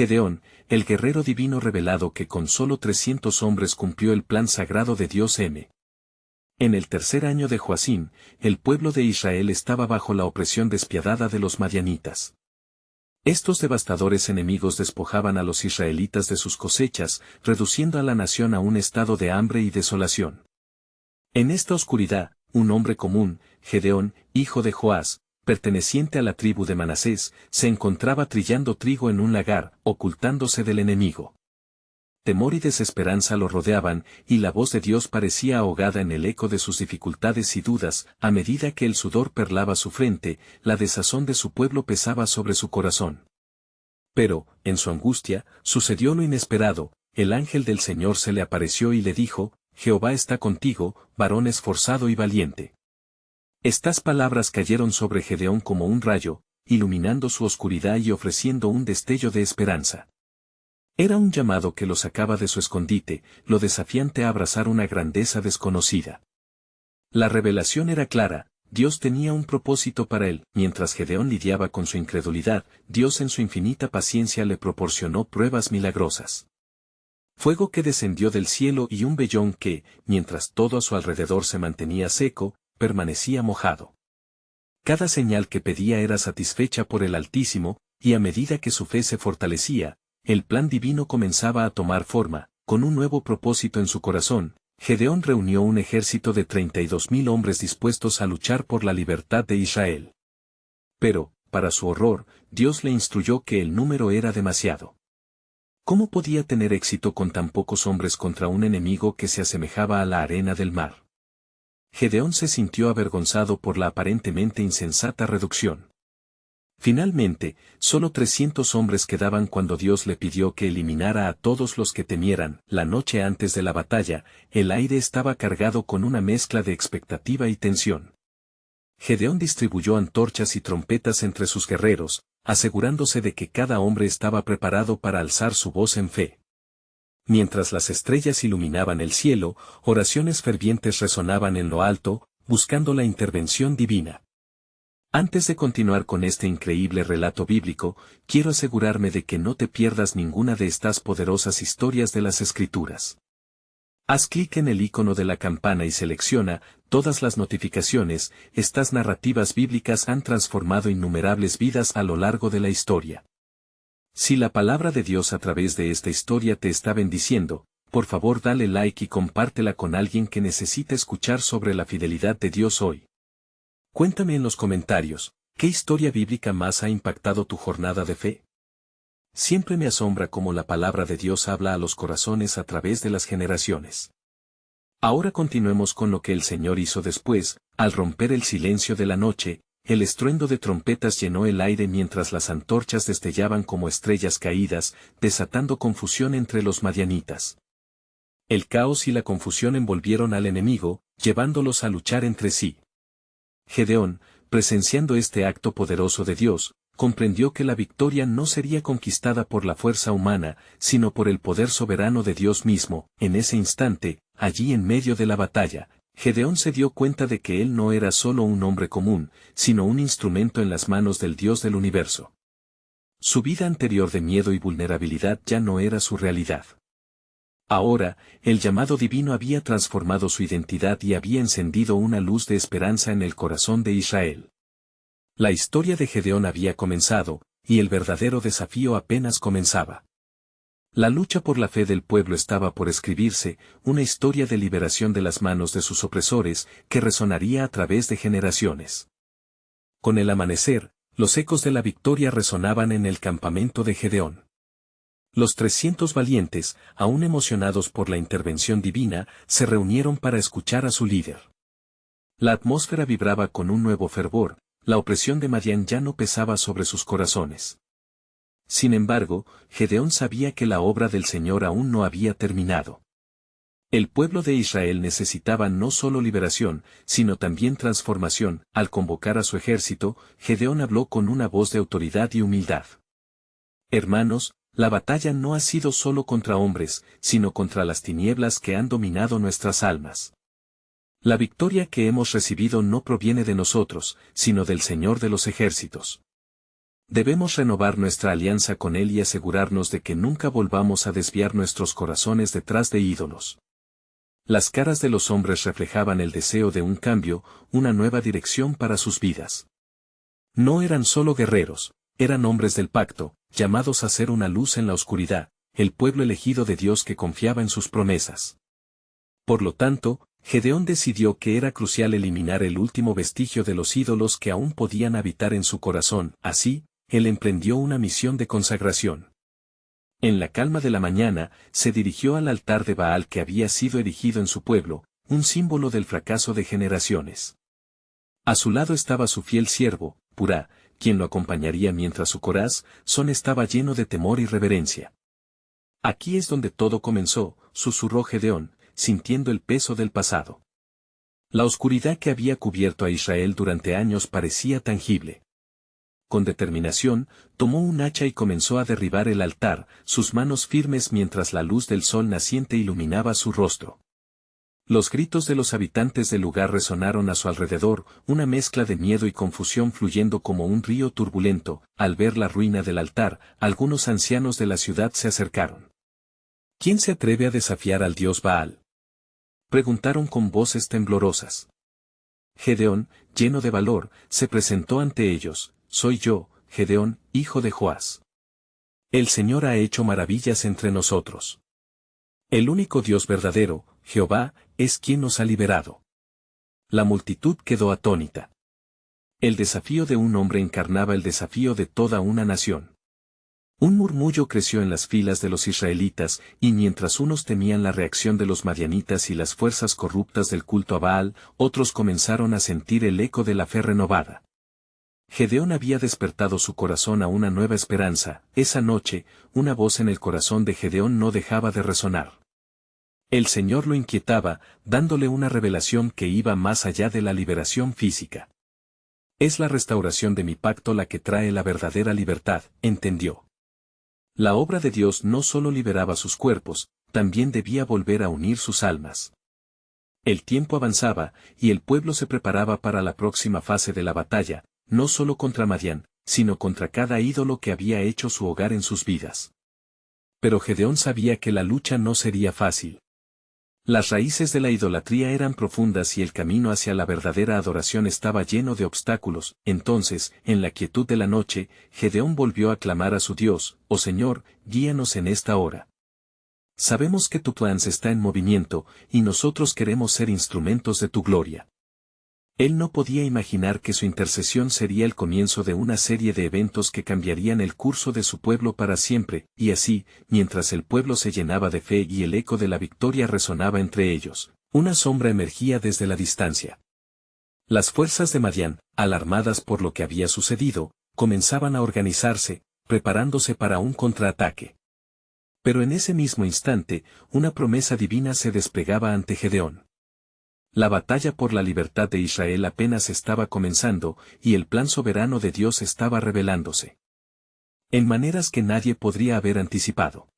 Gedeón, el guerrero divino revelado que con solo 300 hombres cumplió el plan sagrado de Dios. En el tercer año de Joacim, el pueblo de Israel estaba bajo la opresión despiadada de los madianitas. Estos devastadores enemigos despojaban a los israelitas de sus cosechas, reduciendo a la nación a un estado de hambre y desolación. En esta oscuridad, un hombre común, Gedeón, hijo de Joás, perteneciente a la tribu de Manasés, se encontraba trillando trigo en un lagar, ocultándose del enemigo. Temor y desesperanza lo rodeaban, y la voz de Dios parecía ahogada en el eco de sus dificultades y dudas. A medida que el sudor perlaba su frente, la desazón de su pueblo pesaba sobre su corazón. Pero, en su angustia, sucedió lo inesperado. El ángel del Señor se le apareció y le dijo: Jehová está contigo, varón esforzado y valiente. Estas palabras cayeron sobre Gedeón como un rayo, iluminando su oscuridad y ofreciendo un destello de esperanza. Era un llamado que lo sacaba de su escondite, lo desafiante a abrazar una grandeza desconocida. La revelación era clara: Dios tenía un propósito para él. Mientras Gedeón lidiaba con su incredulidad, Dios en su infinita paciencia le proporcionó pruebas milagrosas. Fuego que descendió del cielo y un vellón que, mientras todo a su alrededor se mantenía seco, permanecía mojado. Cada señal que pedía era satisfecha por el Altísimo, y a medida que su fe se fortalecía, el plan divino comenzaba a tomar forma. Con un nuevo propósito en su corazón, Gedeón reunió un ejército de 32,000 hombres dispuestos a luchar por la libertad de Israel. Pero, para su horror, Dios le instruyó que el número era demasiado. ¿Cómo podía tener éxito con tan pocos hombres contra un enemigo que se asemejaba a la arena del mar? Gedeón se sintió avergonzado por la aparentemente insensata reducción. Finalmente, solo 300 hombres quedaban cuando Dios le pidió que eliminara a todos los que temieran. La noche antes de la batalla, el aire estaba cargado con una mezcla de expectativa y tensión. Gedeón distribuyó antorchas y trompetas entre sus guerreros, asegurándose de que cada hombre estaba preparado para alzar su voz en fe. Mientras las estrellas iluminaban el cielo, oraciones fervientes resonaban en lo alto, buscando la intervención divina. Antes de continuar con este increíble relato bíblico, quiero asegurarme de que no te pierdas ninguna de estas poderosas historias de las Escrituras. Haz clic en el icono de la campana y selecciona todas las notificaciones. Estas narrativas bíblicas han transformado innumerables vidas a lo largo de la historia. Si la palabra de Dios a través de esta historia te está bendiciendo, por favor dale like y compártela con alguien que necesita escuchar sobre la fidelidad de Dios hoy. Cuéntame en los comentarios, ¿qué historia bíblica más ha impactado tu jornada de fe? Siempre me asombra cómo la palabra de Dios habla a los corazones a través de las generaciones. Ahora continuemos con lo que el Señor hizo después. Al romper el silencio de la noche, el estruendo de trompetas llenó el aire mientras las antorchas destellaban como estrellas caídas, desatando confusión entre los madianitas. El caos y la confusión envolvieron al enemigo, llevándolos a luchar entre sí. Gedeón, presenciando este acto poderoso de Dios, comprendió que la victoria no sería conquistada por la fuerza humana, sino por el poder soberano de Dios mismo. En ese instante, allí en medio de la batalla, Gedeón se dio cuenta de que él no era solo un hombre común, sino un instrumento en las manos del Dios del universo. Su vida anterior de miedo y vulnerabilidad ya no era su realidad. Ahora, el llamado divino había transformado su identidad y había encendido una luz de esperanza en el corazón de Israel. La historia de Gedeón había comenzado, y el verdadero desafío apenas comenzaba. La lucha por la fe del pueblo estaba por escribirse, una historia de liberación de las manos de sus opresores, que resonaría a través de generaciones. Con el amanecer, los ecos de la victoria resonaban en el campamento de Gedeón. Los 300 valientes, aún emocionados por la intervención divina, se reunieron para escuchar a su líder. La atmósfera vibraba con un nuevo fervor, la opresión de Madián ya no pesaba sobre sus corazones. Sin embargo, Gedeón sabía que la obra del Señor aún no había terminado. El pueblo de Israel necesitaba no solo liberación, sino también transformación. Al convocar a su ejército, Gedeón habló con una voz de autoridad y humildad. Hermanos, la batalla no ha sido solo contra hombres, sino contra las tinieblas que han dominado nuestras almas. La victoria que hemos recibido no proviene de nosotros, sino del Señor de los ejércitos. Debemos renovar nuestra alianza con Él y asegurarnos de que nunca volvamos a desviar nuestros corazones detrás de ídolos. Las caras de los hombres reflejaban el deseo de un cambio, una nueva dirección para sus vidas. No eran solo guerreros, eran hombres del pacto, llamados a ser una luz en la oscuridad, el pueblo elegido de Dios que confiaba en sus promesas. Por lo tanto, Gedeón decidió que era crucial eliminar el último vestigio de los ídolos que aún podían habitar en su corazón. Así, él emprendió una misión de consagración. En la calma de la mañana, se dirigió al altar de Baal que había sido erigido en su pueblo, un símbolo del fracaso de generaciones. A su lado estaba su fiel siervo, Purá, quien lo acompañaría mientras su corazón estaba lleno de temor y reverencia. Aquí es donde todo comenzó, susurró Gedeón, sintiendo el peso del pasado. La oscuridad que había cubierto a Israel durante años parecía tangible. Con determinación, tomó un hacha y comenzó a derribar el altar, sus manos firmes mientras la luz del sol naciente iluminaba su rostro. Los gritos de los habitantes del lugar resonaron a su alrededor, una mezcla de miedo y confusión fluyendo como un río turbulento. Al ver la ruina del altar, algunos ancianos de la ciudad se acercaron. ¿Quién se atreve a desafiar al dios Baal?, preguntaron con voces temblorosas. Gedeón, lleno de valor, se presentó ante ellos. Soy yo, Gedeón, hijo de Joás. El Señor ha hecho maravillas entre nosotros. El único Dios verdadero, Jehová, es quien nos ha liberado. La multitud quedó atónita. El desafío de un hombre encarnaba el desafío de toda una nación. Un murmullo creció en las filas de los israelitas, y mientras unos temían la reacción de los madianitas y las fuerzas corruptas del culto a Baal, otros comenzaron a sentir el eco de la fe renovada. Gedeón había despertado su corazón a una nueva esperanza. Esa noche, una voz en el corazón de Gedeón no dejaba de resonar. El Señor lo inquietaba, dándole una revelación que iba más allá de la liberación física. Es la restauración de mi pacto la que trae la verdadera libertad, entendió. La obra de Dios no solo liberaba sus cuerpos, también debía volver a unir sus almas. El tiempo avanzaba, y el pueblo se preparaba para la próxima fase de la batalla, no solo contra Madián, sino contra cada ídolo que había hecho su hogar en sus vidas. Pero Gedeón sabía que la lucha no sería fácil. Las raíces de la idolatría eran profundas y el camino hacia la verdadera adoración estaba lleno de obstáculos. Entonces, en la quietud de la noche, Gedeón volvió a clamar a su Dios: «Oh Señor, guíanos en esta hora. Sabemos que tu plan está en movimiento, y nosotros queremos ser instrumentos de tu gloria». Él no podía imaginar que su intercesión sería el comienzo de una serie de eventos que cambiarían el curso de su pueblo para siempre, y así, mientras el pueblo se llenaba de fe y el eco de la victoria resonaba entre ellos, una sombra emergía desde la distancia. Las fuerzas de Madián, alarmadas por lo que había sucedido, comenzaban a organizarse, preparándose para un contraataque. Pero en ese mismo instante, una promesa divina se desplegaba ante Gedeón. La batalla por la libertad de Israel apenas estaba comenzando, y el plan soberano de Dios estaba revelándose. En maneras que nadie podría haber anticipado.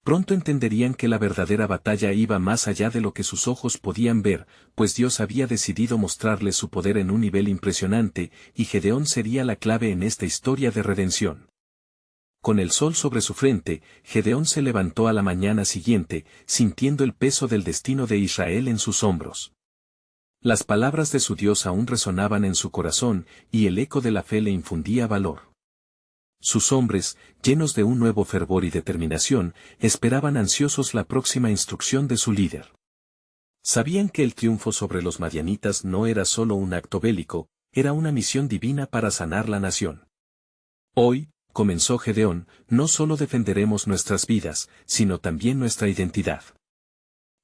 Pronto entenderían que la verdadera batalla iba más allá de lo que sus ojos podían ver, pues Dios había decidido mostrarles su poder en un nivel impresionante, y Gedeón sería la clave en esta historia de redención. Con el sol sobre su frente, Gedeón se levantó a la mañana siguiente, sintiendo el peso del destino de Israel en sus hombros. Las palabras de su Dios aún resonaban en su corazón, y el eco de la fe le infundía valor. Sus hombres, llenos de un nuevo fervor y determinación, esperaban ansiosos la próxima instrucción de su líder. Sabían que el triunfo sobre los madianitas no era solo un acto bélico, era una misión divina para sanar la nación. Hoy, comenzó Gedeón, no solo defenderemos nuestras vidas, sino también nuestra identidad.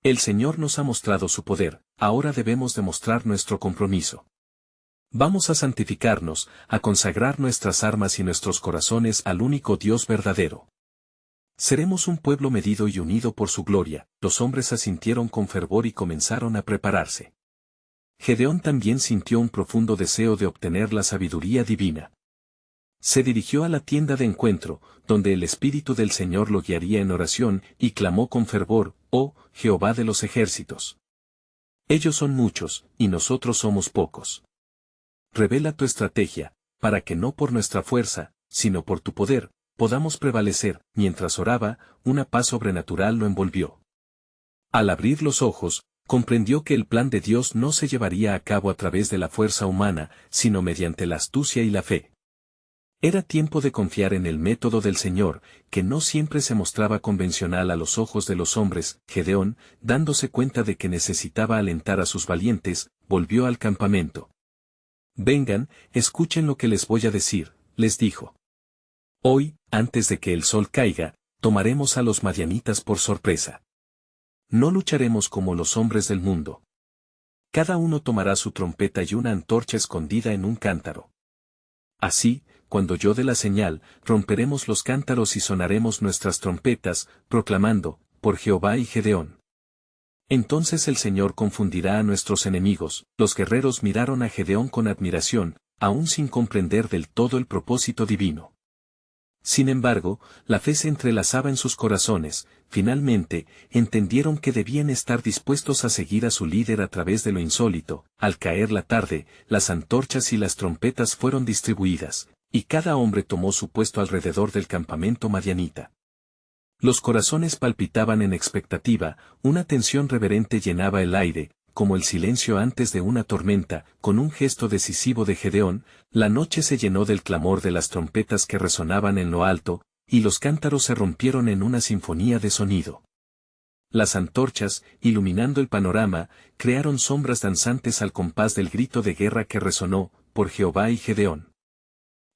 El Señor nos ha mostrado su poder, ahora debemos demostrar nuestro compromiso. Vamos a santificarnos, a consagrar nuestras armas y nuestros corazones al único Dios verdadero. Seremos un pueblo medido y unido por su gloria. Los hombres asintieron con fervor y comenzaron a prepararse. Gedeón también sintió un profundo deseo de obtener la sabiduría divina. Se dirigió a la tienda de encuentro, donde el Espíritu del Señor lo guiaría en oración, y clamó con fervor: «Oh, Jehová de los ejércitos. Ellos son muchos, y nosotros somos pocos. Revela tu estrategia, para que no por nuestra fuerza, sino por tu poder, podamos prevalecer. Mientras oraba, una paz sobrenatural lo envolvió. Al abrir los ojos, comprendió que el plan de Dios no se llevaría a cabo a través de la fuerza humana, sino mediante la astucia y la fe. Era tiempo de confiar en el método del Señor, que no siempre se mostraba convencional a los ojos de los hombres. Gedeón, dándose cuenta de que necesitaba alentar a sus valientes, volvió al campamento. Vengan, escuchen lo que les voy a decir, les dijo. Hoy, antes de que el sol caiga, tomaremos a los madianitas por sorpresa. No lucharemos como los hombres del mundo. Cada uno tomará su trompeta y una antorcha escondida en un cántaro. Así, cuando yo dé la señal, romperemos los cántaros y sonaremos nuestras trompetas, proclamando, por Jehová y Gedeón. Entonces el Señor confundirá a nuestros enemigos. Los guerreros miraron a Gedeón con admiración, aún sin comprender del todo el propósito divino. Sin embargo, la fe se entrelazaba en sus corazones. Finalmente, entendieron que debían estar dispuestos a seguir a su líder a través de lo insólito. Al caer la tarde, las antorchas y las trompetas fueron distribuidas, y cada hombre tomó su puesto alrededor del campamento madianita. Los corazones palpitaban en expectativa, una tensión reverente llenaba el aire, como el silencio antes de una tormenta. Con un gesto decisivo de Gedeón, la noche se llenó del clamor de las trompetas que resonaban en lo alto, y los cántaros se rompieron en una sinfonía de sonido. Las antorchas, iluminando el panorama, crearon sombras danzantes al compás del grito de guerra que resonó, por Jehová y Gedeón.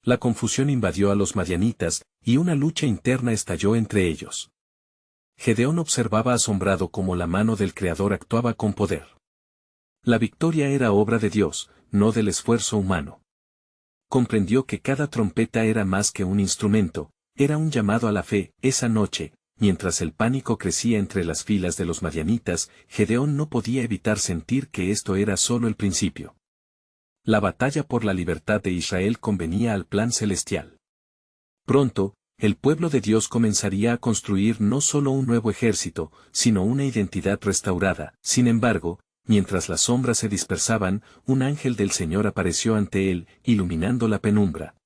La confusión invadió a los madianitas, y una lucha interna estalló entre ellos. Gedeón observaba asombrado cómo la mano del Creador actuaba con poder. La victoria era obra de Dios, no del esfuerzo humano. Comprendió que cada trompeta era más que un instrumento, era un llamado a la fe. Esa noche, mientras el pánico crecía entre las filas de los madianitas, Gedeón no podía evitar sentir que esto era solo el principio. La batalla por la libertad de Israel convenía al plan celestial. Pronto, el pueblo de Dios comenzaría a construir no solo un nuevo ejército, sino una identidad restaurada. Sin embargo, mientras las sombras se dispersaban, un ángel del Señor apareció ante él, iluminando la penumbra.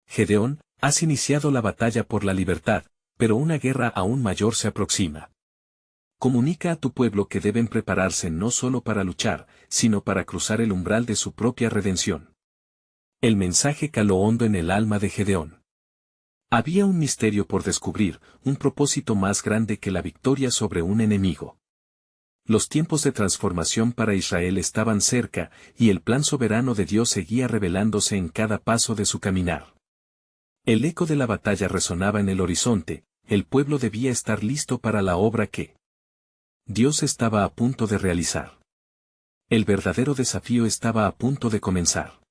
Gedeón, has iniciado la batalla por la libertad, pero una guerra aún mayor se aproxima. Comunica a tu pueblo que deben prepararse no solo para luchar, sino para cruzar el umbral de su propia redención. El mensaje caló hondo en el alma de Gedeón. Había un misterio por descubrir, un propósito más grande que la victoria sobre un enemigo. Los tiempos de transformación para Israel estaban cerca, y el plan soberano de Dios seguía revelándose en cada paso de su caminar. El eco de la batalla resonaba en el horizonte, el pueblo debía estar listo para la obra que Dios estaba a punto de realizar. El verdadero desafío estaba a punto de comenzar.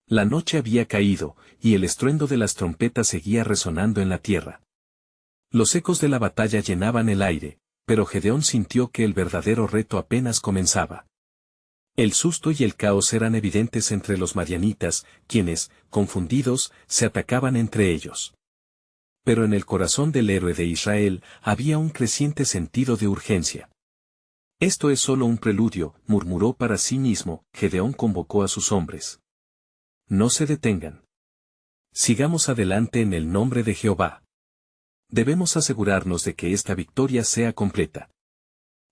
La noche había caído, y el estruendo de las trompetas seguía resonando en la tierra. Los ecos de la batalla llenaban el aire, pero Gedeón sintió que el verdadero reto apenas comenzaba. El susto y el caos eran evidentes entre los madianitas, quienes, confundidos, se atacaban entre ellos. Pero en el corazón del héroe de Israel había un creciente sentido de urgencia. Esto es solo un preludio, murmuró para sí mismo. Gedeón convocó a sus hombres. No se detengan. Sigamos adelante en el nombre de Jehová. Debemos asegurarnos de que esta victoria sea completa.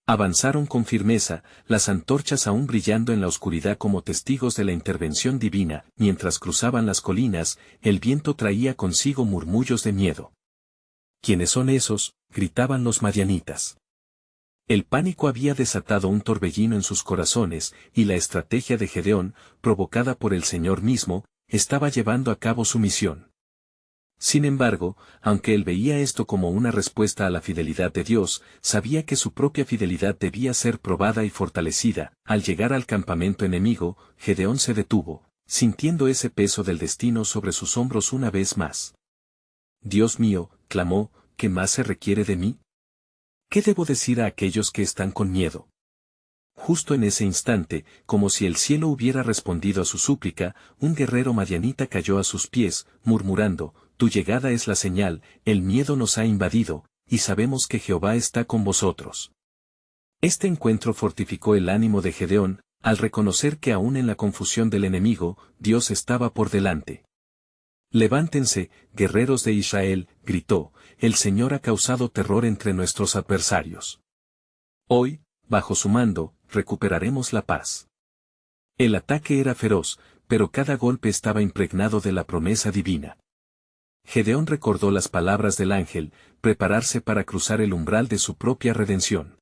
Avanzaron con firmeza, las antorchas aún brillando en la oscuridad como testigos de la intervención divina. Mientras cruzaban las colinas, el viento traía consigo murmullos de miedo. ¿Quiénes son esos?, gritaban los madianitas. El pánico había desatado un torbellino en sus corazones, y la estrategia de Gedeón, provocada por el Señor mismo, estaba llevando a cabo su misión. Sin embargo, aunque él veía esto como una respuesta a la fidelidad de Dios, sabía que su propia fidelidad debía ser probada y fortalecida. Al llegar al campamento enemigo, Gedeón se detuvo, sintiendo ese peso del destino sobre sus hombros una vez más. Dios mío, clamó, ¿qué más se requiere de mí? ¿Qué debo decir a aquellos que están con miedo? Justo en ese instante, como si el cielo hubiera respondido a su súplica, un guerrero madianita cayó a sus pies, murmurando, tu llegada es la señal, el miedo nos ha invadido, y sabemos que Jehová está con vosotros. Este encuentro fortificó el ánimo de Gedeón, al reconocer que aún en la confusión del enemigo, Dios estaba por delante. Levántense, guerreros de Israel, gritó, el Señor ha causado terror entre nuestros adversarios. Hoy, bajo su mando, recuperaremos la paz. El ataque era feroz, pero cada golpe estaba impregnado de la promesa divina. Gedeón recordó las palabras del ángel, prepararse para cruzar el umbral de su propia redención.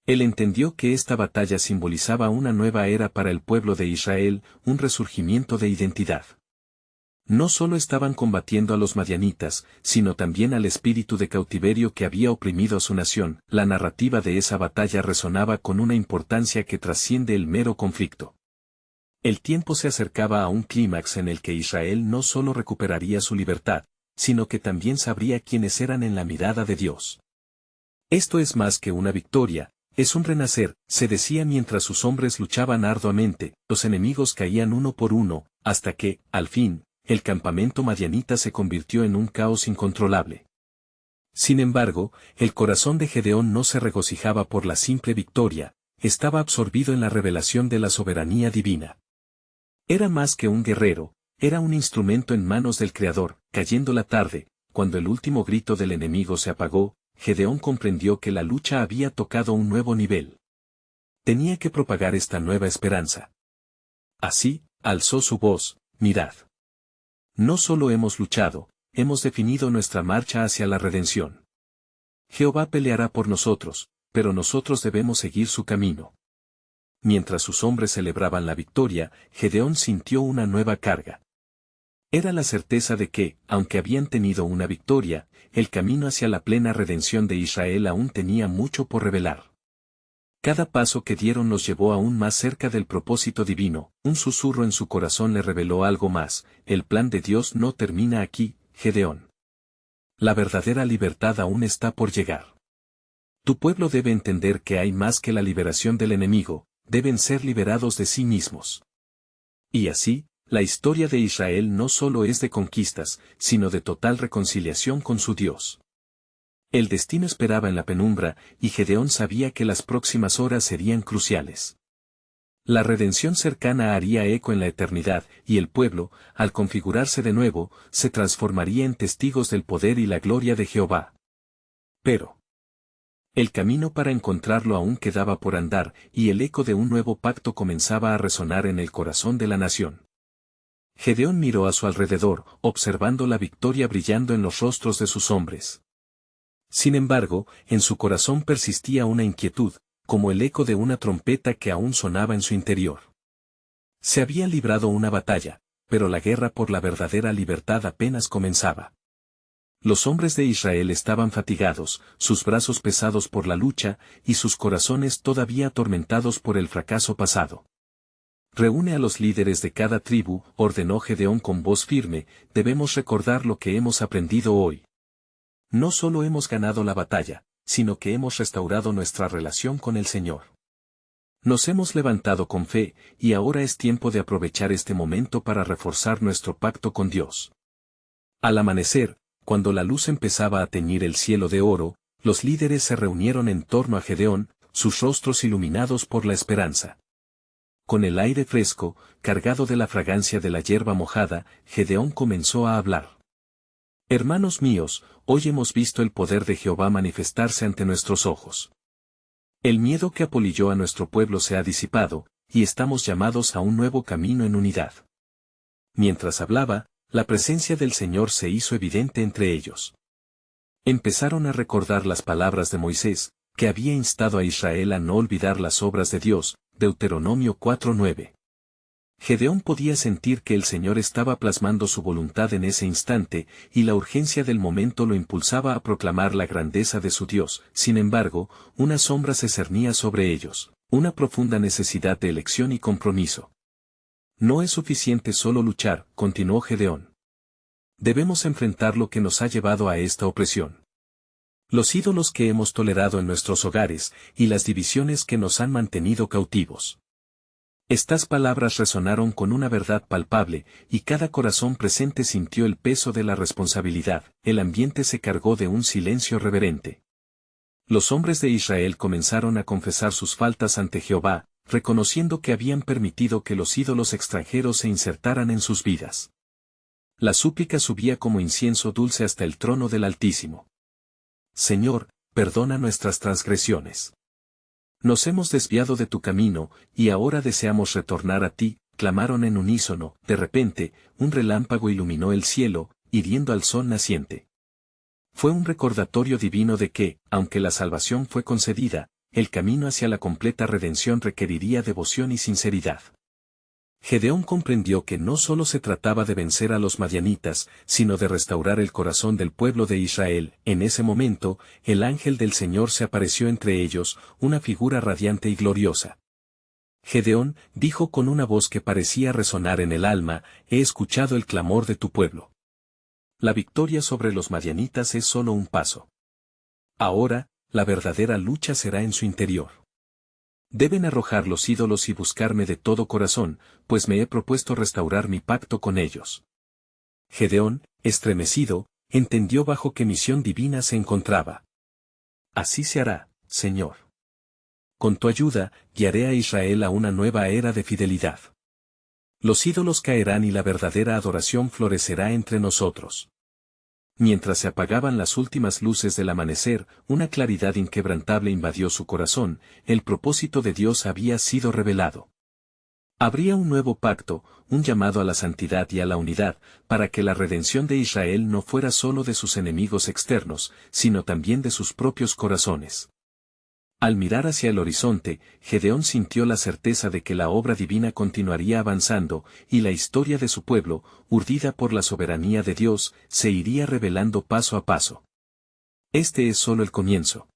Él entendió que esta batalla simbolizaba una nueva era para el pueblo de Israel, un resurgimiento de identidad. No solo estaban combatiendo a los madianitas, sino también al espíritu de cautiverio que había oprimido a su nación. La narrativa de esa batalla resonaba con una importancia que trasciende el mero conflicto. El tiempo se acercaba a un clímax en el que Israel no solo recuperaría su libertad, sino que también sabría quiénes eran en la mirada de Dios. Esto es más que una victoria, es un renacer, se decía mientras sus hombres luchaban arduamente, los enemigos caían uno por uno, hasta que, al fin, el campamento madianita se convirtió en un caos incontrolable. Sin embargo, el corazón de Gedeón no se regocijaba por la simple victoria, estaba absorbido en la revelación de la soberanía divina. Era más que un guerrero, era un instrumento en manos del Creador. Cayendo la tarde, cuando el último grito del enemigo se apagó, Gedeón comprendió que la lucha había tocado un nuevo nivel. Tenía que propagar esta nueva esperanza. Así, alzó su voz, mirad. No solo hemos luchado, hemos definido nuestra marcha hacia la redención. Jehová peleará por nosotros, pero nosotros debemos seguir su camino. Mientras sus hombres celebraban la victoria, Gedeón sintió una nueva carga. Era la certeza de que, aunque habían tenido una victoria, el camino hacia la plena redención de Israel aún tenía mucho por revelar. Cada paso que dieron los llevó aún más cerca del propósito divino. Un susurro en su corazón le reveló algo más: el plan de Dios no termina aquí, Gedeón. La verdadera libertad aún está por llegar. Tu pueblo debe entender que hay más que la liberación del enemigo, deben ser liberados de sí mismos. Y así, la historia de Israel no solo es de conquistas, sino de total reconciliación con su Dios. El destino esperaba en la penumbra, y Gedeón sabía que las próximas horas serían cruciales. La redención cercana haría eco en la eternidad, y el pueblo, al configurarse de nuevo, se transformaría en testigos del poder y la gloria de Jehová. Pero el camino para encontrarlo aún quedaba por andar, y el eco de un nuevo pacto comenzaba a resonar en el corazón de la nación. Gedeón miró a su alrededor, observando la victoria brillando en los rostros de sus hombres. Sin embargo, en su corazón persistía una inquietud, como el eco de una trompeta que aún sonaba en su interior. Se había librado una batalla, pero la guerra por la verdadera libertad apenas comenzaba. Los hombres de Israel estaban fatigados, sus brazos pesados por la lucha, y sus corazones todavía atormentados por el fracaso pasado. Reúne a los líderes de cada tribu, ordenó Gedeón con voz firme, debemos recordar lo que hemos aprendido hoy. No solo hemos ganado la batalla, sino que hemos restaurado nuestra relación con el Señor. Nos hemos levantado con fe, y ahora es tiempo de aprovechar este momento para reforzar nuestro pacto con Dios. Al amanecer, cuando la luz empezaba a teñir el cielo de oro, los líderes se reunieron en torno a Gedeón, sus rostros iluminados por la esperanza. Con el aire fresco, cargado de la fragancia de la hierba mojada, Gedeón comenzó a hablar. Hermanos míos, hoy hemos visto el poder de Jehová manifestarse ante nuestros ojos. El miedo que apolilló a nuestro pueblo se ha disipado, y estamos llamados a un nuevo camino en unidad. Mientras hablaba, la presencia del Señor se hizo evidente entre ellos. Empezaron a recordar las palabras de Moisés, que había instado a Israel a no olvidar las obras de Dios, Deuteronomio 4:9. Gedeón podía sentir que el Señor estaba plasmando su voluntad en ese instante, y la urgencia del momento lo impulsaba a proclamar la grandeza de su Dios. Sin embargo, una sombra se cernía sobre ellos, una profunda necesidad de elección y compromiso. No es suficiente solo luchar, continuó Gedeón. Debemos enfrentar lo que nos ha llevado a esta opresión. Los ídolos que hemos tolerado en nuestros hogares, y las divisiones que nos han mantenido cautivos. Estas palabras resonaron con una verdad palpable, y cada corazón presente sintió el peso de la responsabilidad. El ambiente se cargó de un silencio reverente. Los hombres de Israel comenzaron a confesar sus faltas ante Jehová, reconociendo que habían permitido que los ídolos extranjeros se insertaran en sus vidas. La súplica subía como incienso dulce hasta el trono del Altísimo. Señor, perdona nuestras transgresiones. Nos hemos desviado de tu camino, y ahora deseamos retornar a ti, clamaron en unísono. De repente, un relámpago iluminó el cielo, hiriendo al sol naciente. Fue un recordatorio divino de que, aunque la salvación fue concedida, el camino hacia la completa redención requeriría devoción y sinceridad. Gedeón comprendió que no solo se trataba de vencer a los madianitas, sino de restaurar el corazón del pueblo de Israel. En ese momento, el ángel del Señor se apareció entre ellos, una figura radiante y gloriosa. Gedeón, dijo con una voz que parecía resonar en el alma, he escuchado el clamor de tu pueblo. La victoria sobre los madianitas es solo un paso. Ahora, la verdadera lucha será en su interior. Deben arrojar los ídolos y buscarme de todo corazón, pues me he propuesto restaurar mi pacto con ellos. Gedeón, estremecido, entendió bajo qué misión divina se encontraba. Así se hará, Señor. Con tu ayuda, guiaré a Israel a una nueva era de fidelidad. Los ídolos caerán y la verdadera adoración florecerá entre nosotros. Mientras se apagaban las últimas luces del amanecer, una claridad inquebrantable invadió su corazón, el propósito de Dios había sido revelado. Habría un nuevo pacto, un llamado a la santidad y a la unidad, para que la redención de Israel no fuera solo de sus enemigos externos, sino también de sus propios corazones. Al mirar hacia el horizonte, Gedeón sintió la certeza de que la obra divina continuaría avanzando, y la historia de su pueblo, urdida por la soberanía de Dios, se iría revelando paso a paso. Este es solo el comienzo.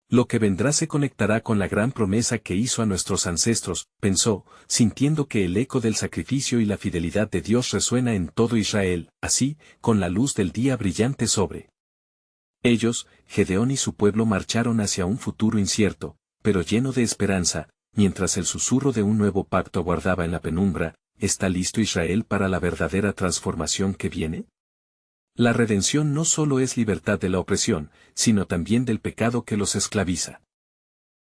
Lo que vendrá se conectará con la gran promesa que hizo a nuestros ancestros, pensó, sintiendo que el eco del sacrificio y la fidelidad de Dios resuena en todo Israel, así, con la luz del día brillante sobre ellos, Gedeón y su pueblo marcharon hacia un futuro incierto, pero lleno de esperanza, mientras el susurro de un nuevo pacto aguardaba en la penumbra. ¿Está listo Israel para la verdadera transformación que viene? La redención no solo es libertad de la opresión, sino también del pecado que los esclaviza.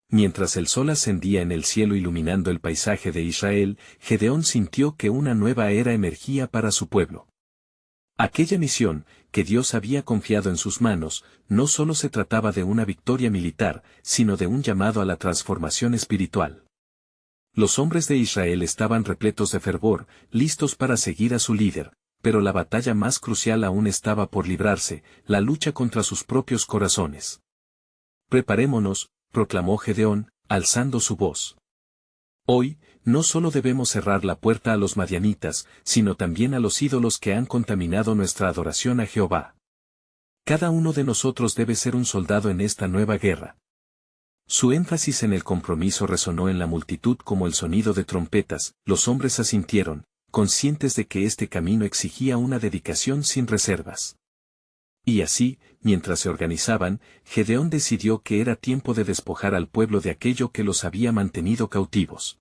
Mientras el sol ascendía en el cielo iluminando el paisaje de Israel, Gedeón sintió que una nueva era emergía para su pueblo. Aquella misión, que Dios había confiado en sus manos, no solo se trataba de una victoria militar, sino de un llamado a la transformación espiritual. Los hombres de Israel estaban repletos de fervor, listos para seguir a su líder, pero la batalla más crucial aún estaba por librarse, la lucha contra sus propios corazones. Preparémonos, proclamó Gedeón, alzando su voz. Hoy, no solo debemos cerrar la puerta a los madianitas, sino también a los ídolos que han contaminado nuestra adoración a Jehová. Cada uno de nosotros debe ser un soldado en esta nueva guerra. Su énfasis en el compromiso resonó en la multitud como el sonido de trompetas. Los hombres asintieron, conscientes de que este camino exigía una dedicación sin reservas. Y así, mientras se organizaban, Gedeón decidió que era tiempo de despojar al pueblo de aquello que los había mantenido cautivos.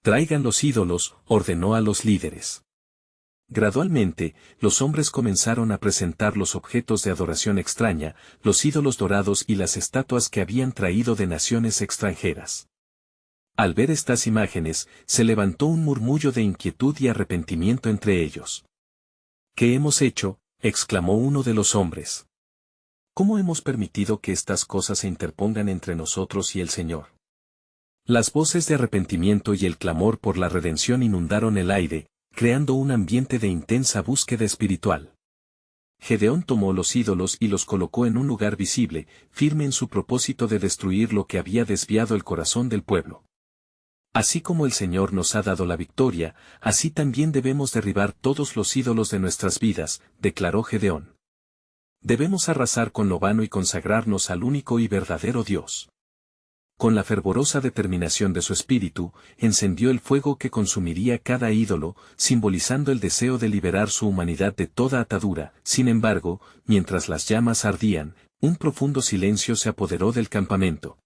Traigan los ídolos, ordenó a los líderes. Gradualmente, los hombres comenzaron a presentar los objetos de adoración extraña, los ídolos dorados y las estatuas que habían traído de naciones extranjeras. Al ver estas imágenes, se levantó un murmullo de inquietud y arrepentimiento entre ellos. ¿Qué hemos hecho?, exclamó uno de los hombres. ¿Cómo hemos permitido que estas cosas se interpongan entre nosotros y el Señor? Las voces de arrepentimiento y el clamor por la redención inundaron el aire, creando un ambiente de intensa búsqueda espiritual. Gedeón tomó los ídolos y los colocó en un lugar visible, firme en su propósito de destruir lo que había desviado el corazón del pueblo. Así como el Señor nos ha dado la victoria, así también debemos derribar todos los ídolos de nuestras vidas, declaró Gedeón. Debemos arrasar con lo vano y consagrarnos al único y verdadero Dios. Con la fervorosa determinación de su espíritu, encendió el fuego que consumiría cada ídolo, simbolizando el deseo de liberar su humanidad de toda atadura. Sin embargo, mientras las llamas ardían, un profundo silencio se apoderó del campamento.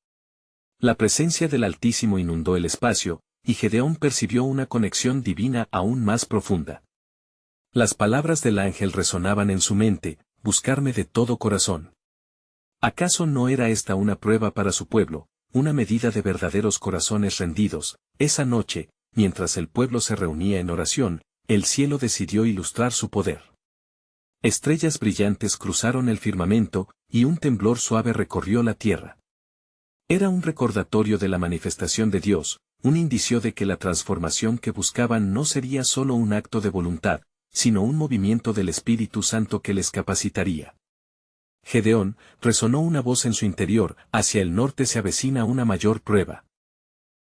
La presencia del Altísimo inundó el espacio, y Gedeón percibió una conexión divina aún más profunda. Las palabras del ángel resonaban en su mente: buscarme de todo corazón. ¿Acaso no era esta una prueba para su pueblo, una medida de verdaderos corazones rendidos? Esa noche, mientras el pueblo se reunía en oración, el cielo decidió ilustrar su poder. Estrellas brillantes cruzaron el firmamento, y un temblor suave recorrió la tierra. Era un recordatorio de la manifestación de Dios, un indicio de que la transformación que buscaban no sería solo un acto de voluntad, sino un movimiento del Espíritu Santo que les capacitaría. Gedeón, resonó una voz en su interior, hacia el norte se avecina una mayor prueba.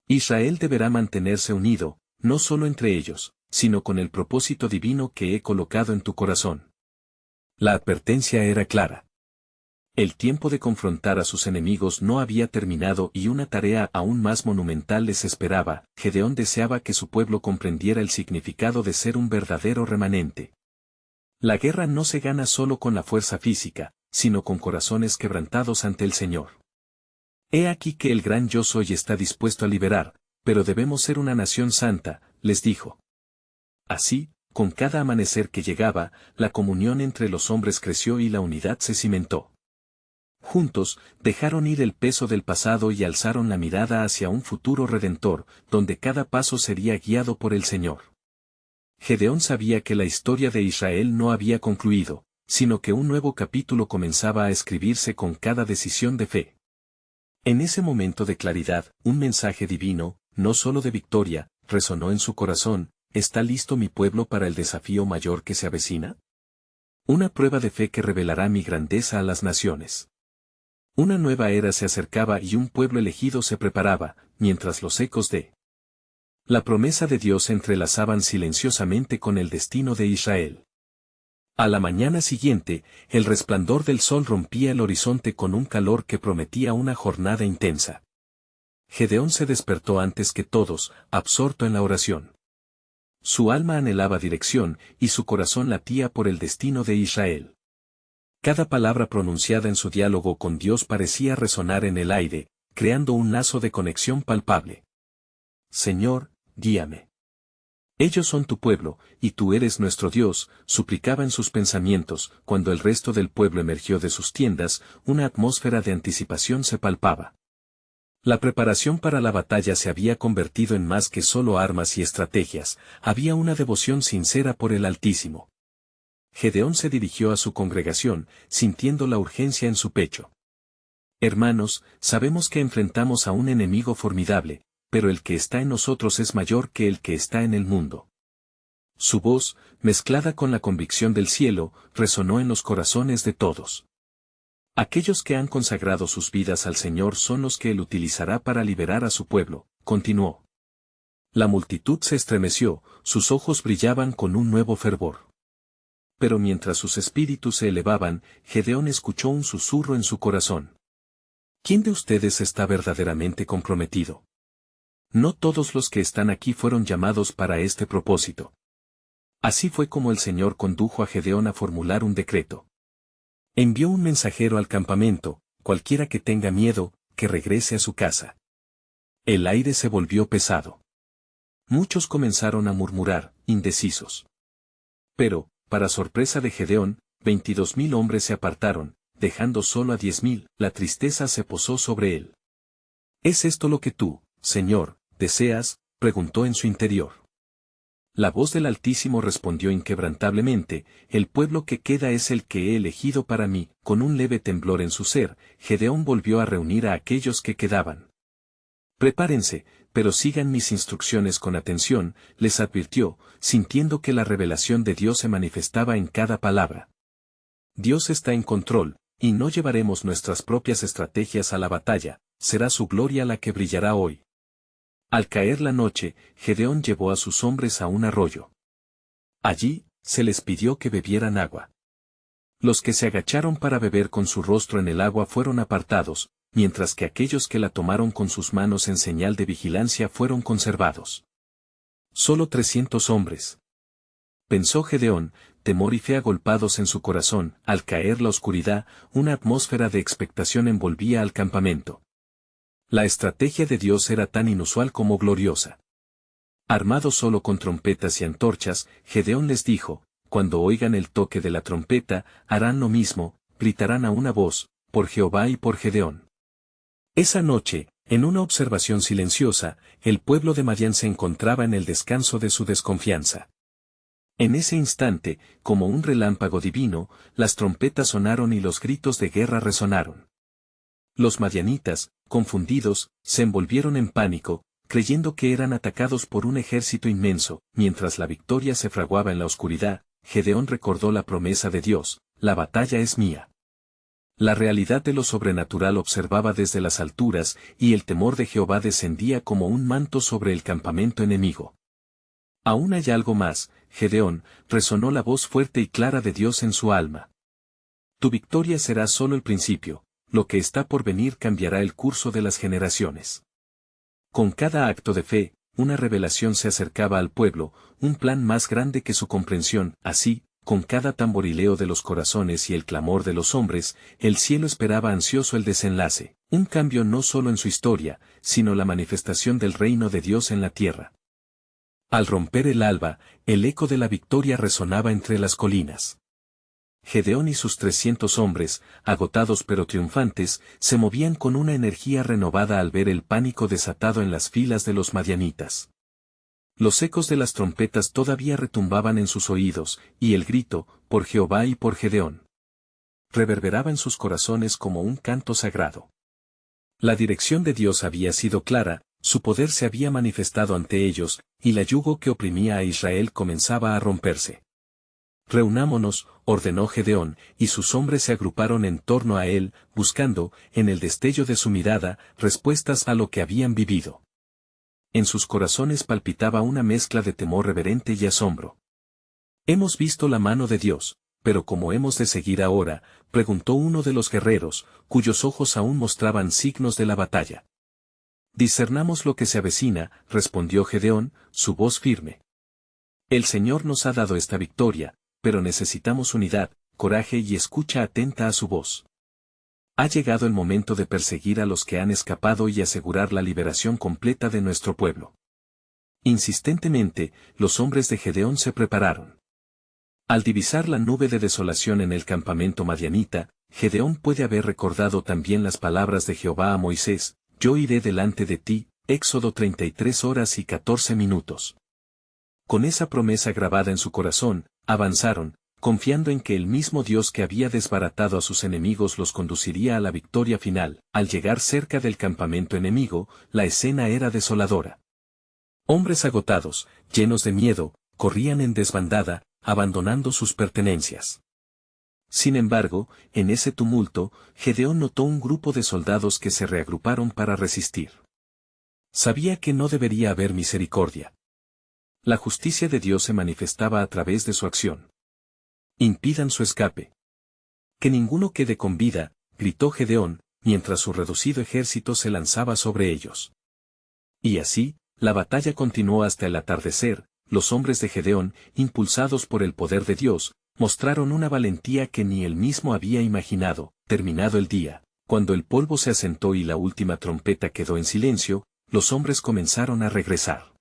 Israel deberá mantenerse unido, no solo entre ellos, sino con el propósito divino que he colocado en tu corazón. La advertencia era clara. El tiempo de confrontar a sus enemigos no había terminado y una tarea aún más monumental les esperaba. Gedeón deseaba que su pueblo comprendiera el significado de ser un verdadero remanente. La guerra no se gana solo con la fuerza física, sino con corazones quebrantados ante el Señor. He aquí que el gran yo soy está dispuesto a liberar, pero debemos ser una nación santa, les dijo. Así, con cada amanecer que llegaba, la comunión entre los hombres creció y la unidad se cimentó. Juntos, dejaron ir el peso del pasado y alzaron la mirada hacia un futuro redentor, donde cada paso sería guiado por el Señor. Gedeón sabía que la historia de Israel no había concluido, sino que un nuevo capítulo comenzaba a escribirse con cada decisión de fe. En ese momento de claridad, un mensaje divino, no solo de victoria, resonó en su corazón. ¿Está listo mi pueblo para el desafío mayor que se avecina? Una prueba de fe que revelará mi grandeza a las naciones. Una nueva era se acercaba y un pueblo elegido se preparaba, mientras los ecos de la promesa de Dios se entrelazaban silenciosamente con el destino de Israel. A la mañana siguiente, el resplandor del sol rompía el horizonte con un calor que prometía una jornada intensa. Gedeón se despertó antes que todos, absorto en la oración. Su alma anhelaba dirección, y su corazón latía por el destino de Israel. Cada palabra pronunciada en su diálogo con Dios parecía resonar en el aire, creando un lazo de conexión palpable. Señor, guíame. Ellos son tu pueblo, y tú eres nuestro Dios, suplicaba en sus pensamientos. Cuando el resto del pueblo emergió de sus tiendas, una atmósfera de anticipación se palpaba. La preparación para la batalla se había convertido en más que solo armas y estrategias, había una devoción sincera por el Altísimo. Gedeón se dirigió a su congregación, sintiendo la urgencia en su pecho. Hermanos, sabemos que enfrentamos a un enemigo formidable, pero el que está en nosotros es mayor que el que está en el mundo. Su voz, mezclada con la convicción del cielo, resonó en los corazones de todos. Aquellos que han consagrado sus vidas al Señor son los que Él utilizará para liberar a su pueblo, continuó. La multitud se estremeció, sus ojos brillaban con un nuevo fervor. Pero mientras sus espíritus se elevaban, Gedeón escuchó un susurro en su corazón. ¿Quién de ustedes está verdaderamente comprometido? No todos los que están aquí fueron llamados para este propósito. Así fue como el Señor condujo a Gedeón a formular un decreto. Envió un mensajero al campamento, cualquiera que tenga miedo, que regrese a su casa. El aire se volvió pesado. Muchos comenzaron a murmurar, indecisos. Pero, para sorpresa de Gedeón, 22.000 hombres se apartaron, dejando solo a 10.000, la tristeza se posó sobre él. ¿Es esto lo que tú, Señor, deseas?, preguntó en su interior. La voz del Altísimo respondió inquebrantablemente, el pueblo que queda es el que he elegido para mí. Con un leve temblor en su ser, Gedeón volvió a reunir a aquellos que quedaban. Prepárense, pero sigan mis instrucciones con atención, les advirtió, sintiendo que la revelación de Dios se manifestaba en cada palabra. Dios está en control, y no llevaremos nuestras propias estrategias a la batalla, será su gloria la que brillará hoy. Al caer la noche, Gedeón llevó a sus hombres a un arroyo. Allí, se les pidió que bebieran agua. Los que se agacharon para beber con su rostro en el agua fueron apartados, mientras que aquellos que la tomaron con sus manos en señal de vigilancia fueron conservados. Solo 300 hombres. Pensó Gedeón, temor y fe agolpados en su corazón. Al caer la oscuridad, una atmósfera de expectación envolvía al campamento. La estrategia de Dios era tan inusual como gloriosa. Armado solo con trompetas y antorchas, Gedeón les dijo, cuando oigan el toque de la trompeta, harán lo mismo, gritarán a una voz, por Jehová y por Gedeón. Esa noche, en una observación silenciosa, el pueblo de Madián se encontraba en el descanso de su desconfianza. En ese instante, como un relámpago divino, las trompetas sonaron y los gritos de guerra resonaron. Los madianitas, confundidos, se envolvieron en pánico, creyendo que eran atacados por un ejército inmenso. Mientras la victoria se fraguaba en la oscuridad, Gedeón recordó la promesa de Dios: la batalla es mía. La realidad de lo sobrenatural observaba desde las alturas, y el temor de Jehová descendía como un manto sobre el campamento enemigo. Aún hay algo más, Gedeón, resonó la voz fuerte y clara de Dios en su alma. Tu victoria será solo el principio, lo que está por venir cambiará el curso de las generaciones. Con cada acto de fe, una revelación se acercaba al pueblo, un plan más grande que su comprensión. Así, con cada tamborileo de los corazones y el clamor de los hombres, el cielo esperaba ansioso el desenlace, un cambio no solo en su historia, sino la manifestación del reino de Dios en la tierra. Al romper el alba, el eco de la victoria resonaba entre las colinas. Gedeón y sus 300 hombres, agotados pero triunfantes, se movían con una energía renovada al ver el pánico desatado en las filas de los madianitas. Los ecos de las trompetas todavía retumbaban en sus oídos, y el grito, por Jehová y por Gedeón, reverberaba en sus corazones como un canto sagrado. La dirección de Dios había sido clara, su poder se había manifestado ante ellos, y la yugo que oprimía a Israel comenzaba a romperse. Reunámonos, ordenó Gedeón, y sus hombres se agruparon en torno a él, buscando, en el destello de su mirada, respuestas a lo que habían vivido. En sus corazones palpitaba una mezcla de temor reverente y asombro. Hemos visto la mano de Dios, pero ¿cómo hemos de seguir ahora?, preguntó uno de los guerreros, cuyos ojos aún mostraban signos de la batalla. Discernamos lo que se avecina, respondió Gedeón, su voz firme. El Señor nos ha dado esta victoria, pero necesitamos unidad, coraje y escucha atenta a su voz. Ha llegado el momento de perseguir a los que han escapado y asegurar la liberación completa de nuestro pueblo. Insistentemente, los hombres de Gedeón se prepararon. Al divisar la nube de desolación en el campamento madianita, Gedeón puede haber recordado también las palabras de Jehová a Moisés: yo iré delante de ti, Éxodo 33 horas y 14 minutos. Con esa promesa grabada en su corazón, avanzaron, confiando en que el mismo Dios que había desbaratado a sus enemigos los conduciría a la victoria final. Al llegar cerca del campamento enemigo, la escena era desoladora. Hombres agotados, llenos de miedo, corrían en desbandada, abandonando sus pertenencias. Sin embargo, en ese tumulto, Gedeón notó un grupo de soldados que se reagruparon para resistir. Sabía que no debería haber misericordia. La justicia de Dios se manifestaba a través de su acción. Impidan su escape. Que ninguno quede con vida, gritó Gedeón, mientras su reducido ejército se lanzaba sobre ellos. Y así, la batalla continuó hasta el atardecer. Los hombres de Gedeón, impulsados por el poder de Dios, mostraron una valentía que ni él mismo había imaginado. Terminado el día, cuando el polvo se asentó y la última trompeta quedó en silencio, los hombres comenzaron a regresar.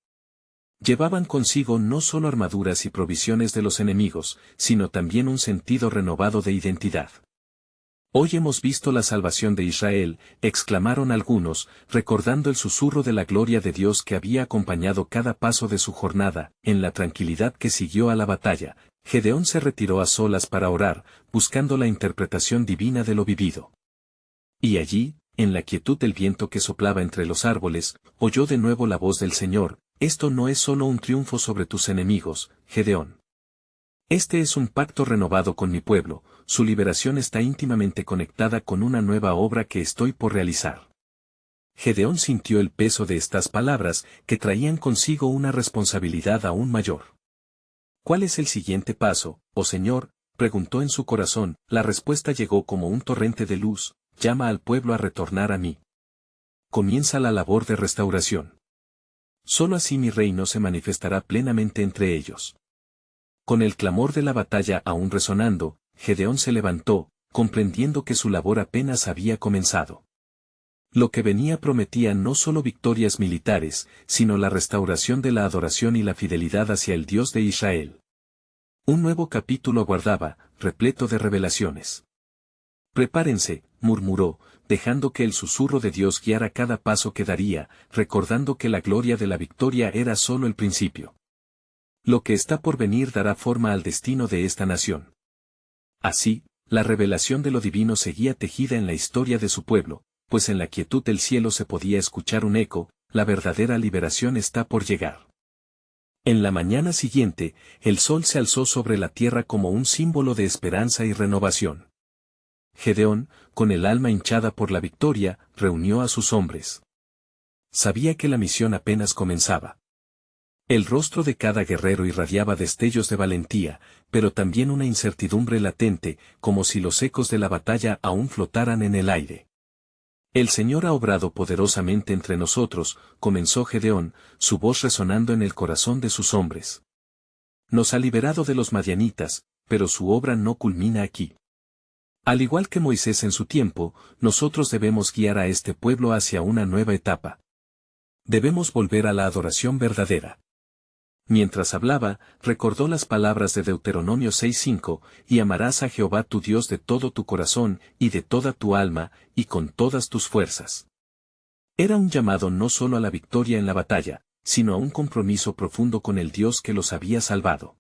Llevaban consigo no solo armaduras y provisiones de los enemigos, sino también un sentido renovado de identidad. Hoy hemos visto la salvación de Israel, exclamaron algunos, recordando el susurro de la gloria de Dios que había acompañado cada paso de su jornada. En la tranquilidad que siguió a la batalla, Gedeón se retiró a solas para orar, buscando la interpretación divina de lo vivido. Y allí, en la quietud del viento que soplaba entre los árboles, oyó de nuevo la voz del Señor: esto no es solo un triunfo sobre tus enemigos, Gedeón. Este es un pacto renovado con mi pueblo, su liberación está íntimamente conectada con una nueva obra que estoy por realizar. Gedeón sintió el peso de estas palabras, que traían consigo una responsabilidad aún mayor. ¿Cuál es el siguiente paso, oh Señor?, preguntó en su corazón. La respuesta llegó como un torrente de luz: llama al pueblo a retornar a mí. Comienza la labor de restauración. Solo así mi reino se manifestará plenamente entre ellos. Con el clamor de la batalla aún resonando, Gedeón se levantó, comprendiendo que su labor apenas había comenzado. Lo que venía prometía no solo victorias militares, sino la restauración de la adoración y la fidelidad hacia el Dios de Israel. Un nuevo capítulo aguardaba, repleto de revelaciones. Prepárense, murmuró, dejando que el susurro de Dios guiara cada paso que daría, recordando que la gloria de la victoria era solo el principio. Lo que está por venir dará forma al destino de esta nación. Así, la revelación de lo divino seguía tejida en la historia de su pueblo, pues en la quietud del cielo se podía escuchar un eco, la verdadera liberación está por llegar. En la mañana siguiente, el sol se alzó sobre la tierra como un símbolo de esperanza y renovación. Gedeón, con el alma hinchada por la victoria, reunió a sus hombres. Sabía que la misión apenas comenzaba. El rostro de cada guerrero irradiaba destellos de valentía, pero también una incertidumbre latente, como si los ecos de la batalla aún flotaran en el aire. El Señor ha obrado poderosamente entre nosotros, comenzó Gedeón, su voz resonando en el corazón de sus hombres. Nos ha liberado de los madianitas, pero su obra no culmina aquí. Al igual que Moisés en su tiempo, nosotros debemos guiar a este pueblo hacia una nueva etapa. Debemos volver a la adoración verdadera. Mientras hablaba, recordó las palabras de Deuteronomio 6:5, y amarás a Jehová tu Dios de todo tu corazón, y de toda tu alma, y con todas tus fuerzas. Era un llamado no solo a la victoria en la batalla, sino a un compromiso profundo con el Dios que los había salvado.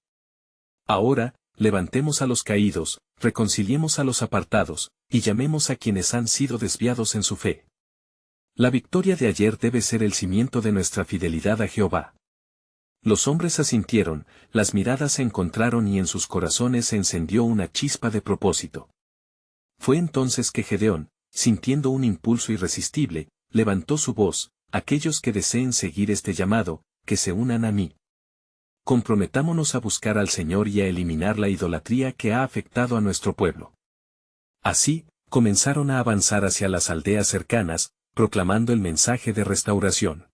Ahora, levantemos a los caídos, reconciliemos a los apartados, y llamemos a quienes han sido desviados en su fe. La victoria de ayer debe ser el cimiento de nuestra fidelidad a Jehová. Los hombres asintieron, las miradas se encontraron y en sus corazones se encendió una chispa de propósito. Fue entonces que Gedeón, sintiendo un impulso irresistible, levantó su voz: aquellos que deseen seguir este llamado, que se unan a mí. Comprometámonos a buscar al Señor y a eliminar la idolatría que ha afectado a nuestro pueblo. Así, comenzaron a avanzar hacia las aldeas cercanas, proclamando el mensaje de restauración.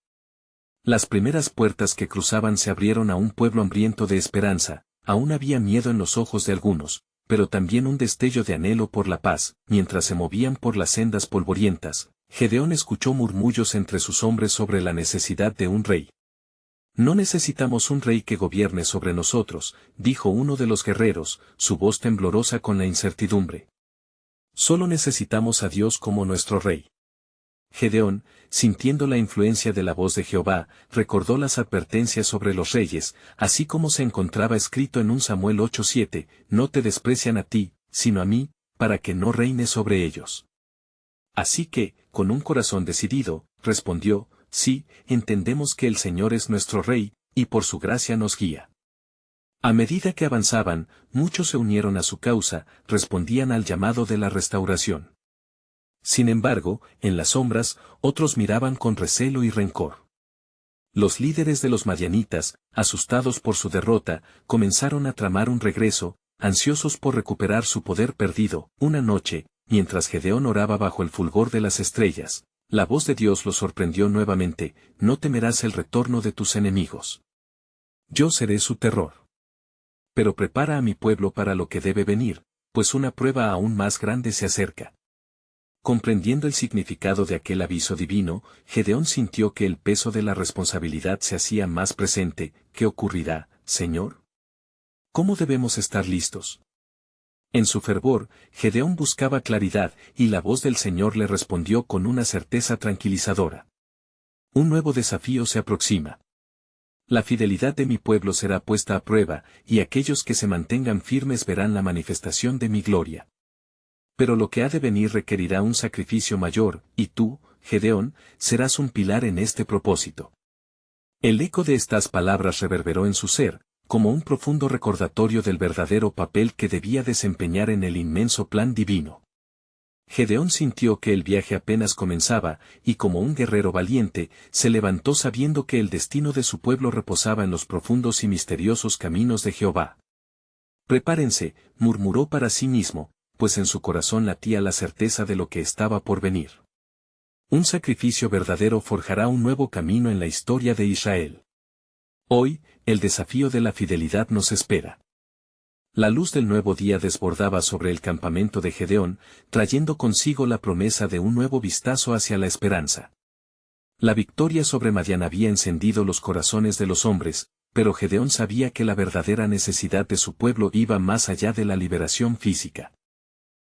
Las primeras puertas que cruzaban se abrieron a un pueblo hambriento de esperanza. Aún había miedo en los ojos de algunos, pero también un destello de anhelo por la paz. Mientras se movían por las sendas polvorientas, Gedeón escuchó murmullos entre sus hombres sobre la necesidad de un rey. No necesitamos un rey que gobierne sobre nosotros, dijo uno de los guerreros, su voz temblorosa con la incertidumbre. Solo necesitamos a Dios como nuestro rey. Gedeón, sintiendo la influencia de la voz de Jehová, recordó las advertencias sobre los reyes, así como se encontraba escrito en 1 Samuel 8:7, no te desprecian a ti, sino a mí, para que no reine sobre ellos. Así que, con un corazón decidido, respondió: sí, entendemos que el Señor es nuestro rey, y por su gracia nos guía. A medida que avanzaban, muchos se unieron a su causa, respondían al llamado de la restauración. Sin embargo, en las sombras, otros miraban con recelo y rencor. Los líderes de los madianitas, asustados por su derrota, comenzaron a tramar un regreso, ansiosos por recuperar su poder perdido. Una noche, mientras Gedeón oraba bajo el fulgor de las estrellas, la voz de Dios lo sorprendió nuevamente: no temerás el retorno de tus enemigos. Yo seré su terror. Pero prepara a mi pueblo para lo que debe venir, pues una prueba aún más grande se acerca. Comprendiendo el significado de aquel aviso divino, Gedeón sintió que el peso de la responsabilidad se hacía más presente. ¿Qué ocurrirá, Señor? ¿Cómo debemos estar listos? En su fervor, Gedeón buscaba claridad, y la voz del Señor le respondió con una certeza tranquilizadora. Un nuevo desafío se aproxima. La fidelidad de mi pueblo será puesta a prueba, y aquellos que se mantengan firmes verán la manifestación de mi gloria. Pero lo que ha de venir requerirá un sacrificio mayor, y tú, Gedeón, serás un pilar en este propósito. El eco de estas palabras reverberó en su ser, como un profundo recordatorio del verdadero papel que debía desempeñar en el inmenso plan divino. Gedeón sintió que el viaje apenas comenzaba, y como un guerrero valiente, se levantó sabiendo que el destino de su pueblo reposaba en los profundos y misteriosos caminos de Jehová. Prepárense, murmuró para sí mismo, pues en su corazón latía la certeza de lo que estaba por venir. Un sacrificio verdadero forjará un nuevo camino en la historia de Israel. Hoy, el desafío de la fidelidad nos espera. La luz del nuevo día desbordaba sobre el campamento de Gedeón, trayendo consigo la promesa de un nuevo vistazo hacia la esperanza. La victoria sobre Madián había encendido los corazones de los hombres, pero Gedeón sabía que la verdadera necesidad de su pueblo iba más allá de la liberación física.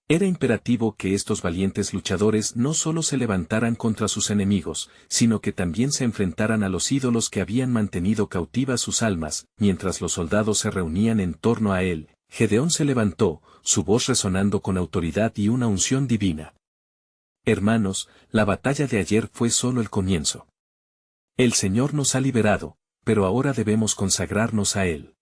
Era imperativo que estos valientes luchadores no solo se levantaran contra sus enemigos, sino que también se enfrentaran a los ídolos que habían mantenido cautivas sus almas. Mientras los soldados se reunían en torno a él, Gedeón se levantó, su voz resonando con autoridad y una unción divina. Hermanos, la batalla de ayer fue solo el comienzo. El Señor nos ha liberado, pero ahora debemos consagrarnos a Él.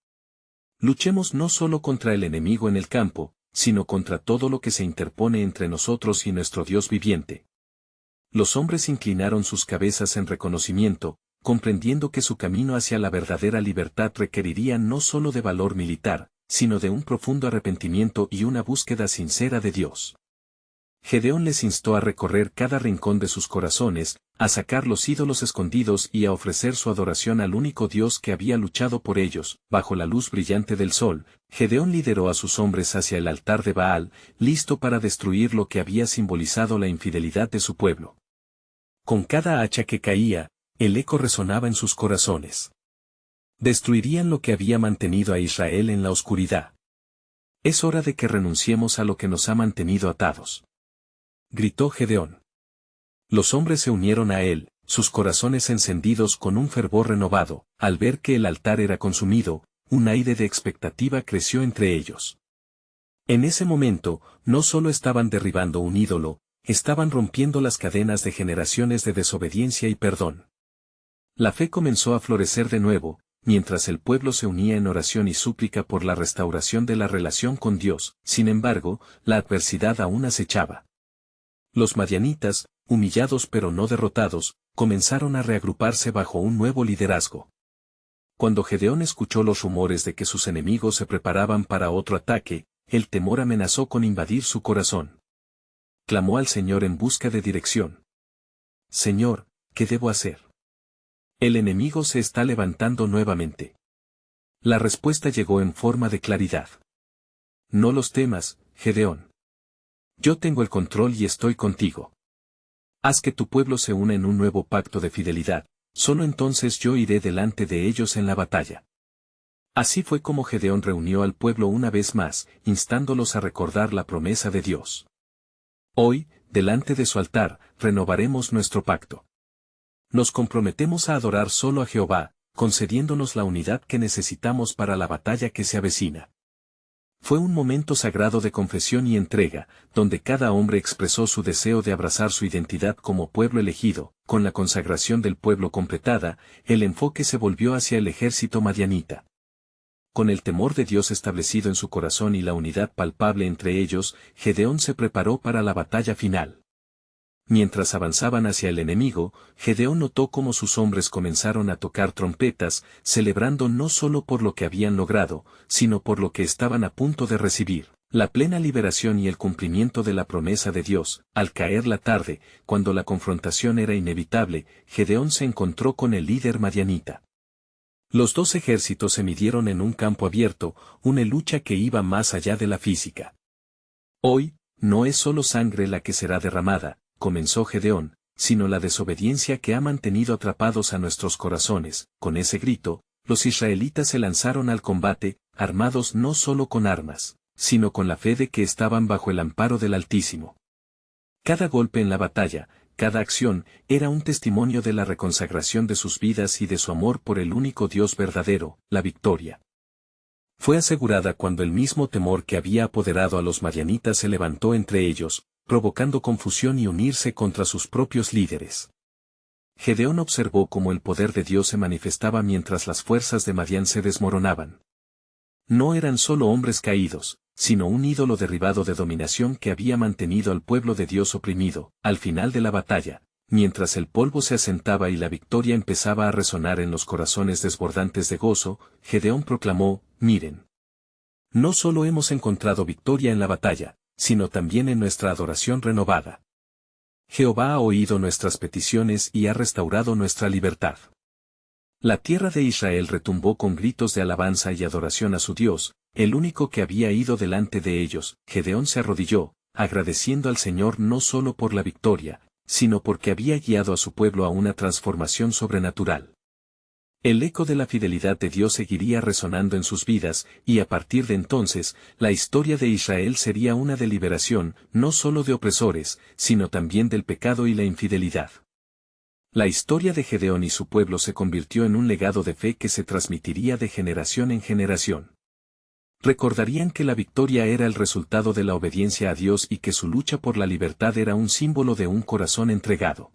Luchemos no solo contra el enemigo en el campo, sino contra todo lo que se interpone entre nosotros y nuestro Dios viviente. Los hombres inclinaron sus cabezas en reconocimiento, comprendiendo que su camino hacia la verdadera libertad requeriría no solo de valor militar, sino de un profundo arrepentimiento y una búsqueda sincera de Dios. Gedeón les instó a recorrer cada rincón de sus corazones, a sacar los ídolos escondidos y a ofrecer su adoración al único Dios que había luchado por ellos. Bajo la luz brillante del sol, Gedeón lideró a sus hombres hacia el altar de Baal, listo para destruir lo que había simbolizado la infidelidad de su pueblo. Con cada hacha que caía, el eco resonaba en sus corazones. Destruirían lo que había mantenido a Israel en la oscuridad. Es hora de que renunciemos a lo que nos ha mantenido atados, gritó Gedeón. Los hombres se unieron a él, sus corazones encendidos con un fervor renovado. Al ver que el altar era consumido, un aire de expectativa creció entre ellos. En ese momento, no solo estaban derribando un ídolo, estaban rompiendo las cadenas de generaciones de desobediencia y perdón. La fe comenzó a florecer de nuevo, mientras el pueblo se unía en oración y súplica por la restauración de la relación con Dios. Sin embargo, la adversidad aún acechaba. Los madianitas, humillados pero no derrotados, comenzaron a reagruparse bajo un nuevo liderazgo. Cuando Gedeón escuchó los rumores de que sus enemigos se preparaban para otro ataque, el temor amenazó con invadir su corazón. Clamó al Señor en busca de dirección. Señor, ¿qué debo hacer? El enemigo se está levantando nuevamente. La respuesta llegó en forma de claridad. No los temas, Gedeón. Yo tengo el control y estoy contigo. Haz que tu pueblo se una en un nuevo pacto de fidelidad, solo entonces yo iré delante de ellos en la batalla. Así fue como Gedeón reunió al pueblo una vez más, instándolos a recordar la promesa de Dios. Hoy, delante de su altar, renovaremos nuestro pacto. Nos comprometemos a adorar solo a Jehová, concediéndonos la unidad que necesitamos para la batalla que se avecina. Fue un momento sagrado de confesión y entrega, donde cada hombre expresó su deseo de abrazar su identidad como pueblo elegido. Con la consagración del pueblo completada, el enfoque se volvió hacia el ejército madianita. Con el temor de Dios establecido en su corazón y la unidad palpable entre ellos, Gedeón se preparó para la batalla final. Mientras avanzaban hacia el enemigo, Gedeón notó cómo sus hombres comenzaron a tocar trompetas, celebrando no solo por lo que habían logrado, sino por lo que estaban a punto de recibir, la plena liberación y el cumplimiento de la promesa de Dios. Al caer la tarde, cuando la confrontación era inevitable, Gedeón se encontró con el líder madianita. Los dos ejércitos se midieron en un campo abierto, una lucha que iba más allá de la física. Hoy, no es solo sangre la que será derramada, comenzó Gedeón, sino la desobediencia que ha mantenido atrapados a nuestros corazones. Con ese grito, los israelitas se lanzaron al combate, armados no solo con armas, sino con la fe de que estaban bajo el amparo del Altísimo. Cada golpe en la batalla, cada acción, era un testimonio de la reconsagración de sus vidas y de su amor por el único Dios verdadero. La victoria fue asegurada cuando el mismo temor que había apoderado a los madianitas se levantó entre ellos, provocando confusión y unirse contra sus propios líderes. Gedeón observó cómo el poder de Dios se manifestaba mientras las fuerzas de Madián se desmoronaban. No eran solo hombres caídos, sino un ídolo derribado de dominación que había mantenido al pueblo de Dios oprimido. Al final de la batalla, mientras el polvo se asentaba y la victoria empezaba a resonar en los corazones desbordantes de gozo, Gedeón proclamó: miren. No solo hemos encontrado victoria en la batalla, sino también en nuestra adoración renovada. Jehová ha oído nuestras peticiones y ha restaurado nuestra libertad. La tierra de Israel retumbó con gritos de alabanza y adoración a su Dios, el único que había ido delante de ellos. Gedeón se arrodilló, agradeciendo al Señor no solo por la victoria, sino porque había guiado a su pueblo a una transformación sobrenatural. El eco de la fidelidad de Dios seguiría resonando en sus vidas, y a partir de entonces, la historia de Israel sería una de liberación, no solo de opresores, sino también del pecado y la infidelidad. La historia de Gedeón y su pueblo se convirtió en un legado de fe que se transmitiría de generación en generación. Recordarían que la victoria era el resultado de la obediencia a Dios y que su lucha por la libertad era un símbolo de un corazón entregado.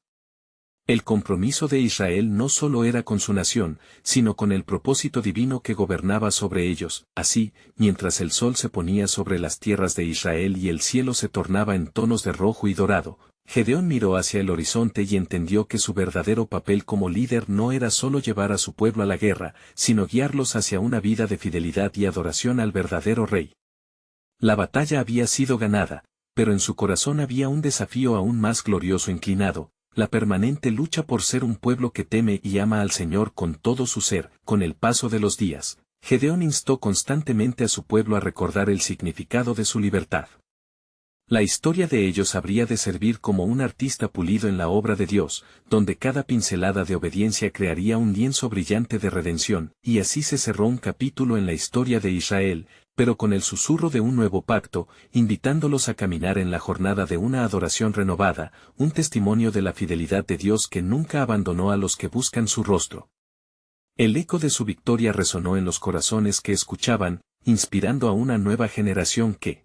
El compromiso de Israel no solo era con su nación, sino con el propósito divino que gobernaba sobre ellos. Así, mientras el sol se ponía sobre las tierras de Israel y el cielo se tornaba en tonos de rojo y dorado, Gedeón miró hacia el horizonte y entendió que su verdadero papel como líder no era solo llevar a su pueblo a la guerra, sino guiarlos hacia una vida de fidelidad y adoración al verdadero rey. La batalla había sido ganada, pero en su corazón había un desafío aún más glorioso inclinado: la permanente lucha por ser un pueblo que teme y ama al Señor con todo su ser. Con el paso de los días, Gedeón instó constantemente a su pueblo a recordar el significado de su libertad. La historia de ellos habría de servir como un artista pulido en la obra de Dios, donde cada pincelada de obediencia crearía un lienzo brillante de redención, y así se cerró un capítulo en la historia de Israel, pero con el susurro de un nuevo pacto, invitándolos a caminar en la jornada de una adoración renovada, un testimonio de la fidelidad de Dios que nunca abandonó a los que buscan su rostro. El eco de su victoria resonó en los corazones que escuchaban, inspirando a una nueva generación que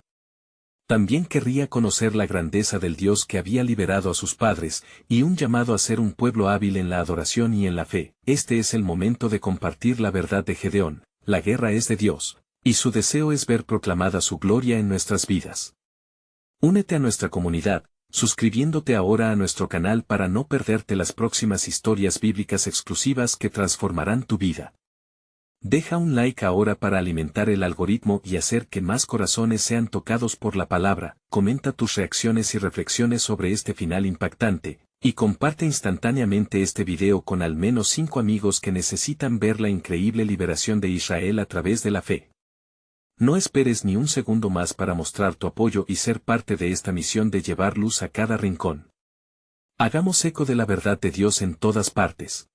también querría conocer la grandeza del Dios que había liberado a sus padres, y un llamado a ser un pueblo hábil en la adoración y en la fe. Este es el momento de compartir la verdad de Gedeón: la guerra es de Dios, y su deseo es ver proclamada su gloria en nuestras vidas. Únete a nuestra comunidad, suscribiéndote ahora a nuestro canal para no perderte las próximas historias bíblicas exclusivas que transformarán tu vida. Deja un like ahora para alimentar el algoritmo y hacer que más corazones sean tocados por la palabra. Comenta tus reacciones y reflexiones sobre este final impactante, y comparte instantáneamente este video con al menos 5 amigos que necesitan ver la increíble liberación de Israel a través de la fe. No esperes ni un segundo más para mostrar tu apoyo y ser parte de esta misión de llevar luz a cada rincón. Hagamos eco de la verdad de Dios en todas partes.